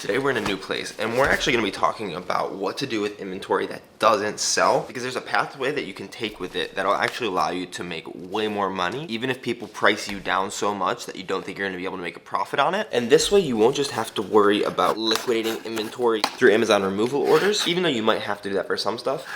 Today we're in a new place and we're actually going to be talking about what to do with inventory that doesn't sell, because there's a pathway that you can take with it that'll actually allow you to make way more money, even if people price you down so much that you don't think you're going to be able to make a profit on it. And this way you won't just have to worry about liquidating inventory through Amazon removal orders, even though you might have to do that for some stuff.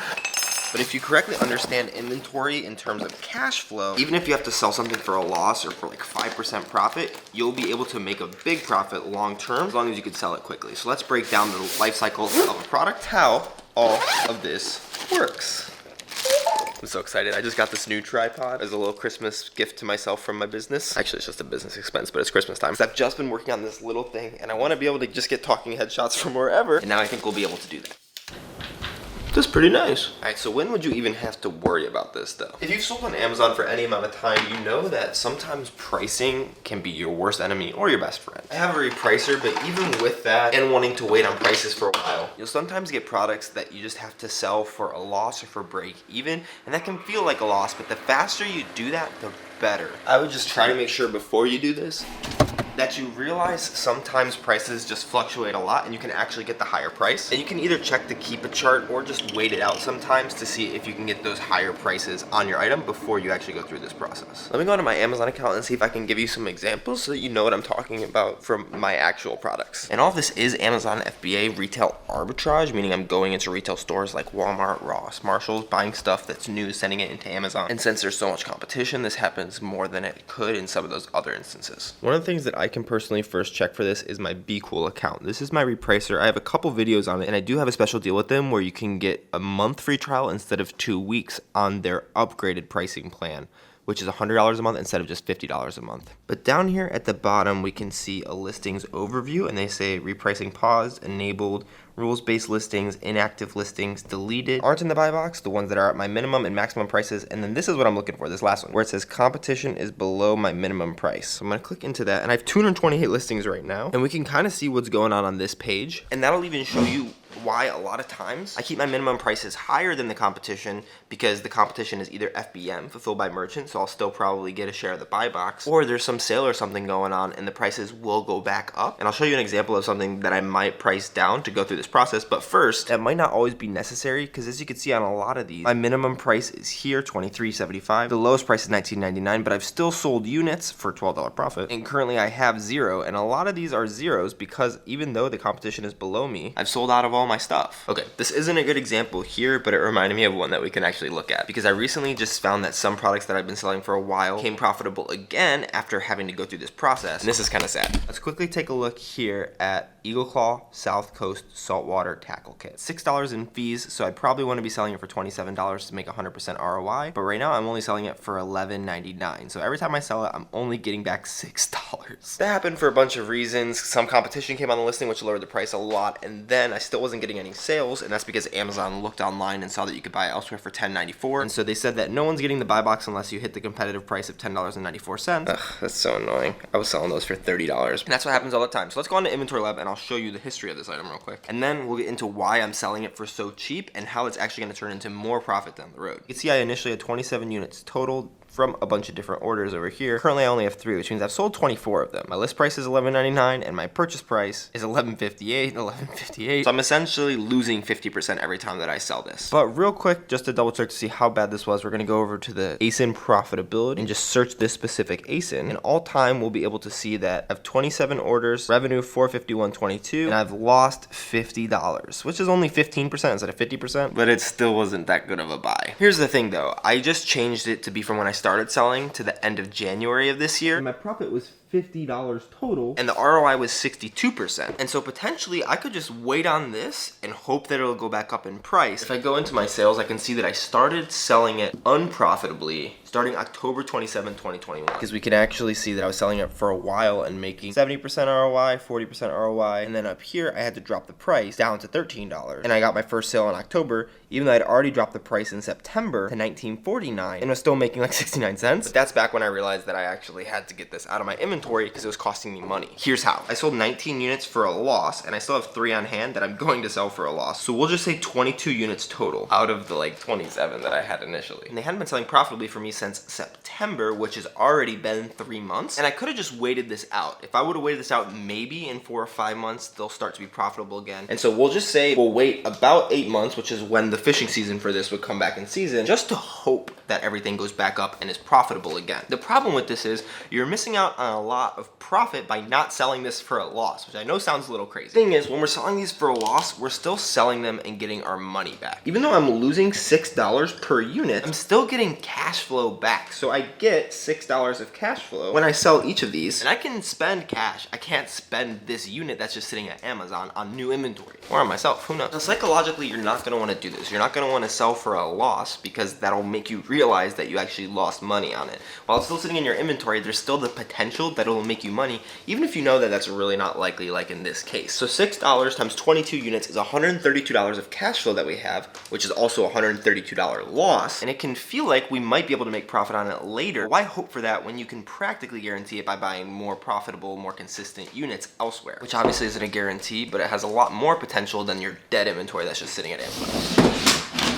But if you correctly understand inventory in terms of cash flow, even if you have to sell something for a loss or for like 5% profit, you'll be able to make a big profit long term as long as you can sell it quickly. So let's break down the life cycle of a product, how all of this works. I'm so excited. I just got this new tripod as a little Christmas gift to myself from my business. Actually, it's just a business expense, but it's Christmas time. So I've just been working on this little thing and I want to be able to just get talking headshots from wherever. And now I think we'll be able to do that. That's pretty nice. All right, so when would you even have to worry about this though? If you've sold on Amazon for any amount of time, you know that sometimes pricing can be your worst enemy or your best friend. I have a repricer, but even with that and wanting to wait on prices for a while, you'll sometimes get products that you just have to sell for a loss or for break even, and that can feel like a loss, but the faster you do that, the better. I would just try to make sure before you do this that you realize sometimes prices just fluctuate a lot and you can actually get the higher price. And you can either check the keep it chart or just wait it out sometimes to see if you can get those higher prices on your item before you actually go through this process. Let me go to my Amazon account and see if I can give you some examples so that you know what I'm talking about from my actual products. And all of this is Amazon FBA retail arbitrage, meaning I'm going into retail stores like Walmart, Ross, Marshalls, buying stuff that's new, sending it into Amazon. And since there's so much competition, this happens more than it could in some of those other instances. One of the things that I can personally first check for this is my BQool account. This is my repricer. I have a couple videos on it and I do have a special deal with them where you can get a month free trial instead of 2 weeks on their upgraded pricing plan, which is $100 a month instead of just $50 a month. But down here at the bottom, we can see a listings overview and they say repricing paused, enabled, rules-based listings, inactive listings, deleted, aren't in the buy box, the ones that are at my minimum and maximum prices. And then this is what I'm looking for, this last one, where it says competition is below my minimum price. So I'm gonna click into that and I have 228 listings right now. And we can kind of see what's going on this page. And that'll even show you why a lot of times I keep my minimum prices higher than the competition, because the competition is either FBM, fulfilled by merchant, so I'll still probably get a share of the buy box, or there's some sale or something going on and the prices will go back up. And I'll show you an example of something that I might price down to go through this process. But first, that might not always be necessary, because as you can see on a lot of these, my minimum price is here, $23.75. The lowest price is $19.99, but I've still sold units for $12 profit. And currently I have 0, and a lot of these are zeros because even though the competition is below me, I've sold out of all my stuff. Okay, this isn't a good example here, but it reminded me of one that we can actually look at, because I recently just found that some products that I've been selling for a while came profitable again after having to go through this process, and this is kind of sad. Let's quickly take a look here at Eagle Claw South Coast Saltwater Tackle Kit. $6 in fees, so I'd probably want to be selling it for $27 to make 100% ROI, but right now I'm only selling it for $11.99. So every time I sell it, I'm only getting back $6. That happened for a bunch of reasons. Some competition came on the listing, which lowered the price a lot, and then I still wasn't getting any sales, and that's because Amazon looked online and saw that you could buy it elsewhere for $10.94, and so they said that no one's getting the buy box unless you hit the competitive price of $10.94. Ugh, that's so annoying. I was selling those for $30, and that's what happens all the time. So let's go on to Inventory Lab and I'll show you the history of this item real quick, and then we'll get into why I'm selling it for so cheap and how it's actually going to turn into more profit down the road. You can see I initially had 27 units total from a bunch of different orders over here. Currently I only have 3, which means I've sold 24 of them. My list price is $11.99 and my purchase price is $11.58. So I'm essentially losing 50% every time that I sell this. But real quick, just to double check to see how bad this was, we're gonna go over to the ASIN profitability and just search this specific ASIN. And all time we'll be able to see that I have 27 orders, revenue $451.22, and I've lost $50, which is only 15% instead of 50%, but it still wasn't that good of a buy. Here's the thing though, I just changed it to be from when I started selling to the end of January of this year. My profit was $50 total, and the ROI was 62%. And so potentially I could just wait on this and hope that it'll go back up in price. If I go into my sales, I can see that I started selling it unprofitably starting October 27, 2021. Because we can actually see that I was selling it for a while and making 70% ROI, 40% ROI, and then up here I had to drop the price down to $13. And I got my first sale in October, even though I'd already dropped the price in September to $19.49 and was still making like 69 cents. But that's back when I realized that I actually had to get this out of my inventory because it was costing me money. Here's how. I sold 19 units for a loss, and I still have 3 on hand that I'm going to sell for a loss. So we'll just say 22 units total out of the like 27 that I had initially. And they hadn't been selling profitably for me since September, which has already been 3 months. And I could have just waited this out. If I would have waited this out, maybe in 4 or 5 months, they'll start to be profitable again. And so we'll just say we'll wait about 8 months, which is when the fishing season for this would come back in season, just to hope that everything goes back up and is profitable again. The problem with this is you're missing out on a lot of profit by not selling this for a loss, which I know sounds a little crazy. The thing is, when we're selling these for a loss, we're still selling them and getting our money back. Even though I'm losing $6 per unit, I'm still getting cash flow back. So I get $6 of cash flow when I sell each of these, and I can spend cash. I can't spend this unit that's just sitting at Amazon on new inventory or on myself, who knows? Now, psychologically, you're not gonna wanna do this. You're not gonna wanna sell for a loss because that'll make you realize that you actually lost money on it. While it's still sitting in your inventory, there's still the potential that it'll make you money, even if you know that that's really not likely, like in this case. So $6 times 22 units is $132 of cash flow that we have, which is also a $132 loss, and it can feel like we might be able to make profit on it later. Why hope for that when you can practically guarantee it by buying more profitable, more consistent units elsewhere? Which obviously isn't a guarantee, but it has a lot more potential than your dead inventory that's just sitting at Amazon.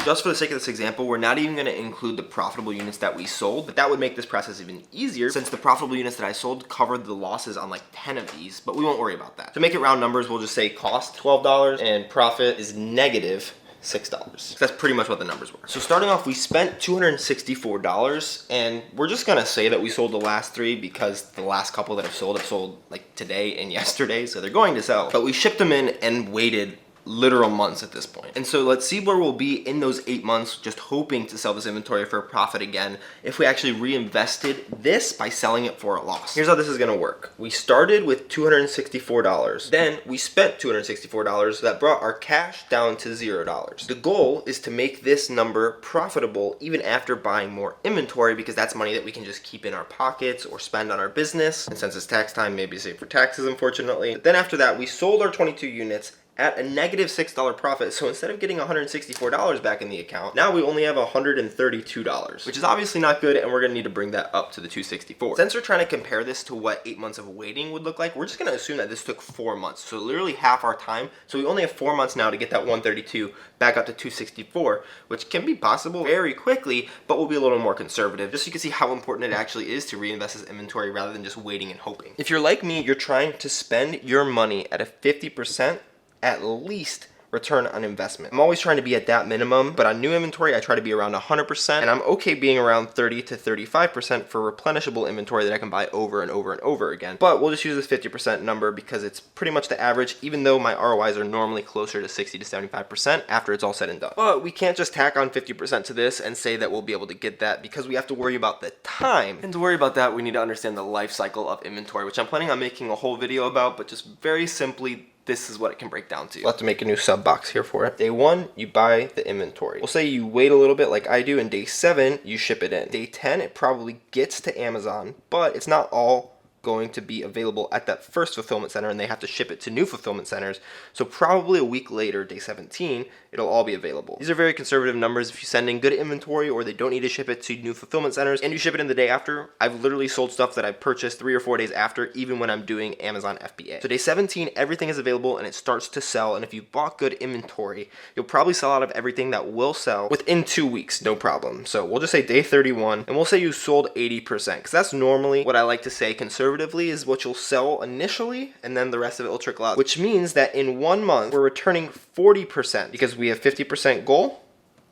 Just for the sake of this example, we're not even gonna include the profitable units that we sold, but that would make this process even easier since the profitable units that I sold covered the losses on like 10 of these, but we won't worry about that. To make it round numbers, we'll just say cost $12 and profit is negative $6. That's pretty much what the numbers were. So starting off, we spent $264, and we're just gonna say that we sold the last 3 because the last couple that have sold like today and yesterday, so they're going to sell. But we shipped them in and waited literal months at this point. And so let's see where we'll be in those 8 months, just hoping to sell this inventory for a profit again, if we actually reinvested this by selling it for a loss. Here's how this is gonna work. We started with $264. Then we spent $264. That brought our cash down to $0. The goal is to make this number profitable even after buying more inventory, because that's money that we can just keep in our pockets or spend on our business. And since it's tax time, maybe save for taxes, unfortunately. But then after that, we sold our 22 units at a negative $6 profit. So instead of getting $164 back in the account, now we only have $132, which is obviously not good, and we're gonna need to bring that up to the $264. Since we're trying to compare this to what 8 months of waiting would look like, we're just gonna assume that this took 4 months. So literally half our time. So we only have 4 months now to get that 132 back up to 264, which can be possible very quickly, but we'll be a little more conservative, just so you can see how important it actually is to reinvest this inventory rather than just waiting and hoping. If you're like me, you're trying to spend your money at a 50% at least return on investment. I'm always trying to be at that minimum, but on new inventory, I try to be around 100%, and I'm okay being around 30 to 35% for replenishable inventory that I can buy over and over and over again. But we'll just use this 50% number because it's pretty much the average, even though my ROIs are normally closer to 60 to 75% after it's all said and done. But we can't just tack on 50% to this and say that we'll be able to get that, because we have to worry about the time. And to worry about that, we need to understand the life cycle of inventory, which I'm planning on making a whole video about, but just very simply, this is what it can break down to. We'll have to make a new sub box here for it. Day 1, you buy the inventory. We'll say you wait a little bit like I do, and day 7, you ship it in. Day 10, it probably gets to Amazon, but it's not all going to be available at that first fulfillment center, and they have to ship it to new fulfillment centers. So probably a week later, day 17, it'll all be available. These are very conservative numbers. If you send in good inventory or they don't need to ship it to new fulfillment centers and you ship it in the day after, I've literally sold stuff that I purchased 3 or 4 days after, even when I'm doing Amazon FBA. So day 17, everything is available and it starts to sell. And if you bought good inventory, you'll probably sell out of everything that will sell within 2 weeks, no problem. So we'll just say day 31, and we'll say you sold 80%, because that's normally what I like to say conservatively is what you'll sell initially, and then the rest of it will trickle out, which means that in 1 month, we're returning 40% because we have 50% goal.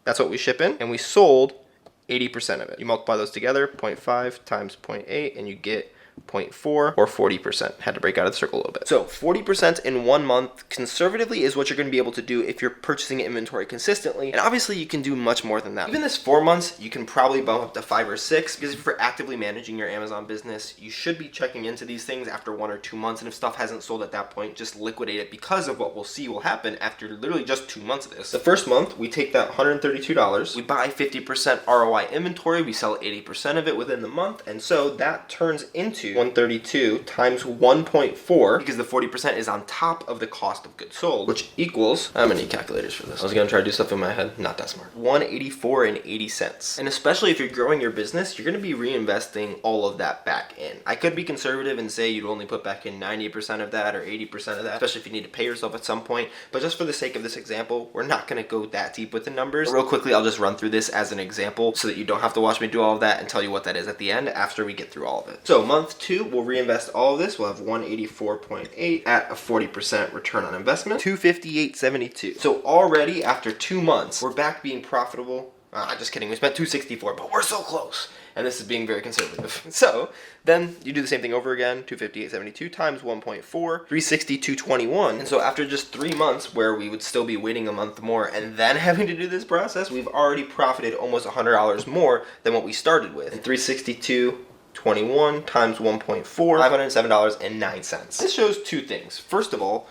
That's what we ship in, and we sold 80% of it. You multiply those together, 0.5 times 0.8, and you get 0.4 or 40%. Had to break out of the circle a little bit. So 40% in 1 month conservatively is what you're going to be able to do if you're purchasing inventory consistently. And obviously you can do much more than that. Even this 4 months, you can probably bump up to 5 or 6, because if you're actively managing your Amazon business, you should be checking into these things after 1 or 2 months. And if stuff hasn't sold at that point, just liquidate it, because of what we'll see will happen after literally just 2 months of this. The first month, we take that $132, we buy 50% ROI inventory, we sell 80% of it within the month, and so that turns into 132 times 1.4, because the 40% is on top of the cost of goods sold, which equals, I'm gonna need calculators for this. I was gonna try to do stuff in my head, not that smart. 184 and 80 cents. And especially if you're growing your business, you're gonna be reinvesting all of that back in. I could be conservative and say you'd only put back in 90% of that or 80% of that, especially if you need to pay yourself at some point. But just for the sake of this example, we're not gonna go that deep with the numbers. Real quickly, I'll just run through this as an example so that you don't have to watch me do all of that and tell you what that is at the end after we get through all of it. So month 2, we'll reinvest all of this. We'll have 184.8 at a 40% return on investment, 258.72. So already after 2 months, we're back being profitable. Just kidding, we spent 264, but we're so close. And this is being very conservative. So then you do the same thing over again, 258.72 times 1.4, 362.21. And so after just 3 months, where we would still be waiting a month more and then having to do this process, we've already profited almost $100 more than what we started with. And 362.21 times 1.4, $507.09. This shows 2 things. First of all,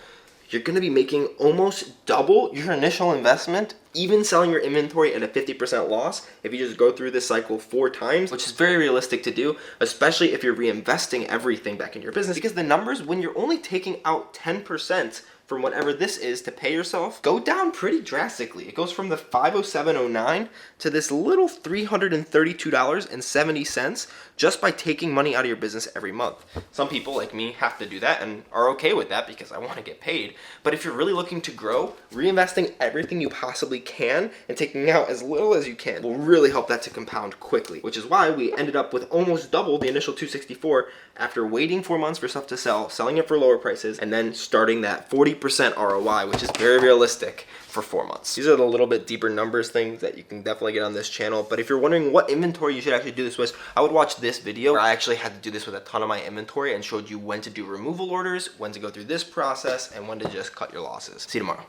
you're gonna be making almost double your initial investment, even selling your inventory at a 50% loss if you just go through this cycle 4 times, which is very realistic to do, especially if you're reinvesting everything back into your business, because the numbers, when you're only taking out 10% from whatever this is to pay yourself, go down pretty drastically. It goes from the $507.09 to this little $332.70 just by taking money out of your business every month. Some people like me have to do that and are okay with that because I want to get paid. But if you're really looking to grow, reinvesting everything you possibly can and taking out as little as you can will really help that to compound quickly, which is why we ended up with almost double the initial 264 after waiting 4 months for stuff to sell, selling it for lower prices, and then starting that 40% ROI, which is very realistic for 4 months. These are the little bit deeper numbers things that you can definitely get on this channel. But if you're wondering what inventory you should actually do this with, I would watch this video where I actually had to do this with a ton of my inventory and showed you when to do removal orders, when to go through this process, and when to just cut your losses. See you tomorrow.